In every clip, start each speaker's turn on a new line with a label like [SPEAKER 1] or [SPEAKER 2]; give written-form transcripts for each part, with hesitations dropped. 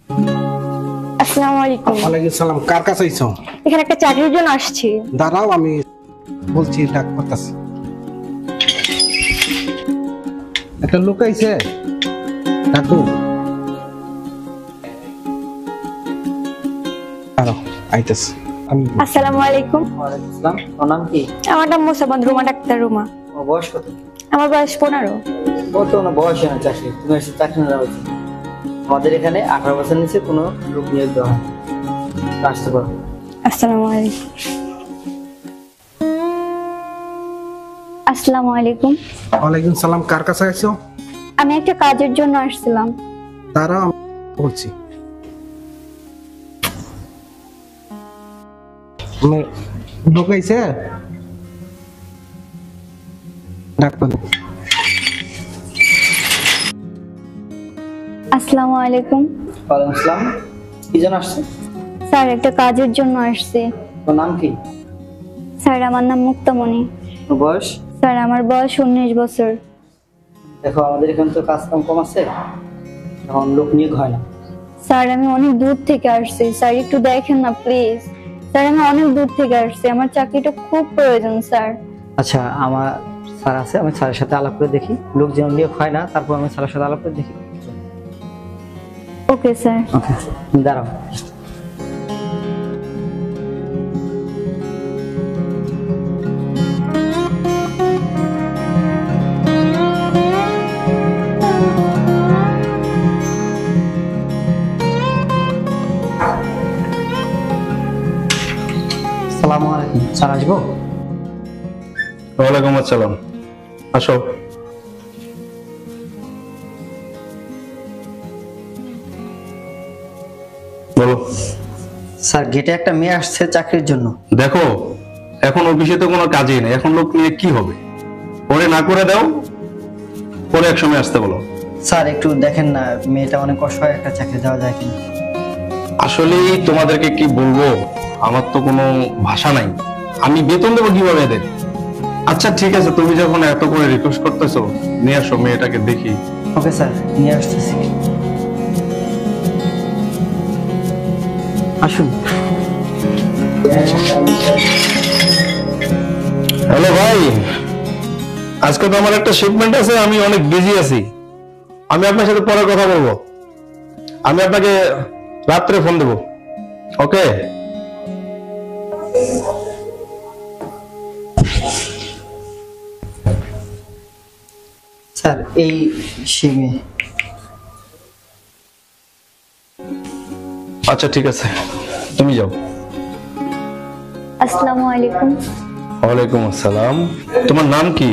[SPEAKER 1] আসসালামু আলাইকুম।
[SPEAKER 2] ওয়ালাইকুম সালাম। কার কাছে আইছো?
[SPEAKER 1] এখানে একটা চাকরির জন্য আসছি।
[SPEAKER 2] দাঁড়াও, আমি বলছি, ডাক করতেছি। একটা লোক আইছে, ডাকু। আরো আইতেছে।
[SPEAKER 1] আসসালামু আলাইকুম।
[SPEAKER 3] ওয়ালাইকুম আসসালাম। তোমার নাম কি?
[SPEAKER 1] আমার নাম মোসাম্মদ রুমা, ডাক্তার রুমা।
[SPEAKER 3] ও, বয়স কত?
[SPEAKER 1] আমার বয়স 15।
[SPEAKER 3] বর্তমানে বয়স হয় না চাকরি, তুমি এসে চাকরি নেওয়া উচিত। আমাদের এখানে 18 বছর নিচে কোনো লোক নিয়োগ দেওয়া হয় না। আসতে পারো।
[SPEAKER 1] আসসালামু আলাইকুম। আসসালামু আলাইকুম।
[SPEAKER 2] ওয়ালাইকুম সালাম। কার কাছে আইছো?
[SPEAKER 1] আমি একটা কাজের জন্য আসছিলাম।
[SPEAKER 2] দাঁড়াও, আমি বলছি। লোক আইছে, ডাক করো।
[SPEAKER 1] আসসালামু আলাইকুম।
[SPEAKER 3] ওয়ালাইকুম আসসালাম। কি জন আসছে?
[SPEAKER 1] স্যার, একটা কাজের জন্য আসছি।
[SPEAKER 3] তোর নাম কি?
[SPEAKER 1] স্যার, আমার নাম মুক্তামণি।
[SPEAKER 3] তোর বয়স?
[SPEAKER 1] স্যার, আমার বয়স 19 বছর।
[SPEAKER 3] দেখো, আমাদের এখানে তো কাজ কাম কম আছে, এখন লোক নিয়োগ হয় না।
[SPEAKER 1] স্যার, আমি অনেক দূর থেকে আসছি। স্যার, একটু দেখেন না প্লিজ। স্যার, আমি অনেক দূর থেকে আসছি, আমার চাকরিটা খুব প্রয়োজন স্যার।
[SPEAKER 3] আচ্ছা, আমার স্যার আছে, আমি স্যারের সাথে আলাপ করে দেখি। লোক যেন নিয়োগ হয় না, তারপর আমি স্যারের সাথে আলাপ করে দেখি।
[SPEAKER 1] Okay sir.
[SPEAKER 3] ওকে, দাঁড়াও। আসসালামু আলাইকুম। স্যার, আসবো?
[SPEAKER 4] ওয়ালাইকুম আসসালাম, আসো। বলো।
[SPEAKER 3] স্যার, গেটে একটা মেয়ে আসছে চাকরির জন্য।
[SPEAKER 4] দেখো, এখন অফিসে তো কোনো কাজই নেই, এখন লোক নিয়ে কি হবে? পরে না করে দাও, পরে এক সময় আসতে বলো।
[SPEAKER 3] স্যার, একটু দেখেন না, মেয়েটা অনেক অসহায়, একটা চাকরি দেওয়া যায় কিনা।
[SPEAKER 4] আসলেই তোমাদেরকে কি বলবো, আমার তো কোনো ভাষা নাই। আমি বেতন দেবো কিভাবে এদের? আচ্ছা ঠিক আছে, তুমি যখন এত করে রিকোয়েস্ট করতেছো, নিয়ে আসো মেয়েটাকে দেখি।
[SPEAKER 3] ওকে স্যার, নিয়ে আসতেছি। আসুন।
[SPEAKER 4] হ্যালো ভাই, আজকে তো আমার একটা শিপমেন্ট আছে, আমি অনেক বিজি আছি। আমি আপনার সাথে পরে কথা বলবো। আমি আপনাকে রাত্রে ফোন দেবো। ওকে।
[SPEAKER 3] স্যার, এই সেই মেয়ে।
[SPEAKER 4] আচ্ছা ঠিক আছে, তুমি যাও।
[SPEAKER 1] আসসালামু আলাইকুম।
[SPEAKER 4] ওয়ালাইকুম আসসালাম। তোমার নাম কি?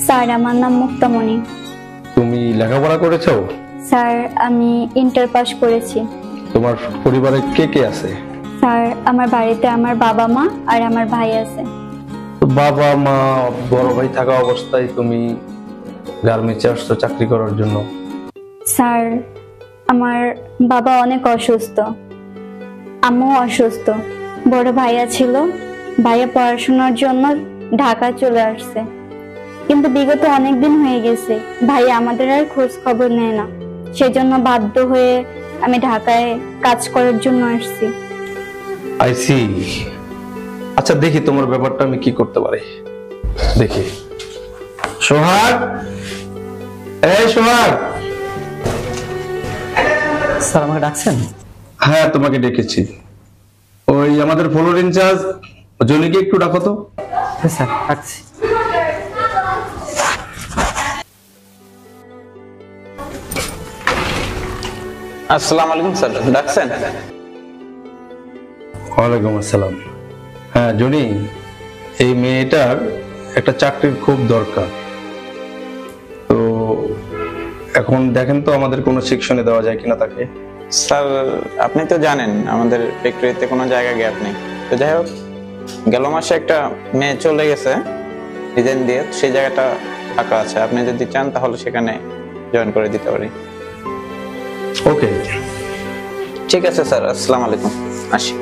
[SPEAKER 1] স্যার, আমার নাম মুক্তামণি।
[SPEAKER 4] তুমি লেখাপড়া করেছো?
[SPEAKER 1] স্যার, আমি ইন্টার পাস করেছি।
[SPEAKER 4] তোমার পরিবারে কে কে আছে?
[SPEAKER 1] স্যার, আমার বাড়িতে আমার বাবা মা আর আমার ভাই আছে।
[SPEAKER 4] বাবা মা, বড় ভাই থাকা অবস্থায় তুমি গার্মেন্টসে আসছো চাকরি করার জন্য?
[SPEAKER 1] স্যার, আমার বাবা অনেক অসুস্থ, আম্মু অসুস্থ। বড় ভাইয়া ছিল, ভাইয়া পড়াশোনার জন্য ঢাকা চলে আসছে, কিন্তু বিগত অনেক দিন হয়ে গেছে ভাইয়া আমাদের আর খোঁজ খবর নেয় না। সেজন্য বাধ্য হয়ে আমি ঢাকায় কাজ করার জন্য আসছি।
[SPEAKER 4] I see. আচ্ছা দেখি তোমার ব্যাপারটা আমি কি করতে পারি, দেখি। সোহাগ, এই সোহাগ।
[SPEAKER 3] স্যার, আমাকে ডাকছেন?
[SPEAKER 4] হ্যাঁ, তোমাকে ডেকেছি। ওই আমাদের ফ্লোর ইনচার্জ জনিকে একটু ডাকো তো।
[SPEAKER 3] হ্যাঁ স্যার, ডাকছি।
[SPEAKER 5] আসসালামু আলাইকুম স্যার, ডাকছেন?
[SPEAKER 4] ওয়ালাইকুম আসসালাম। হ্যাঁ জনি, এই মেয়েটার একটা চাকরির খুব দরকার, তো এখন দেখেন তো আমাদের কোনো সেকশনে দেওয়া যায় কিনা তাকে।
[SPEAKER 5] স্যার, আপনি তো জানেন আমাদের ফ্যাক্টরিতে কোনো জায়গা গ্যাপ নেই। তো যাই হোক, গেল মাসে একটা মেয়ে চলে গেছে রিজাইন দিয়ে, সেই জায়গাটা ফাঁকা আছে। আপনি যদি চান তাহলে সেখানে জয়েন করে দিতে পারি।
[SPEAKER 4] ওকে,
[SPEAKER 5] ঠিক আছে স্যার, আসসালামু আলাইকুম, আসি।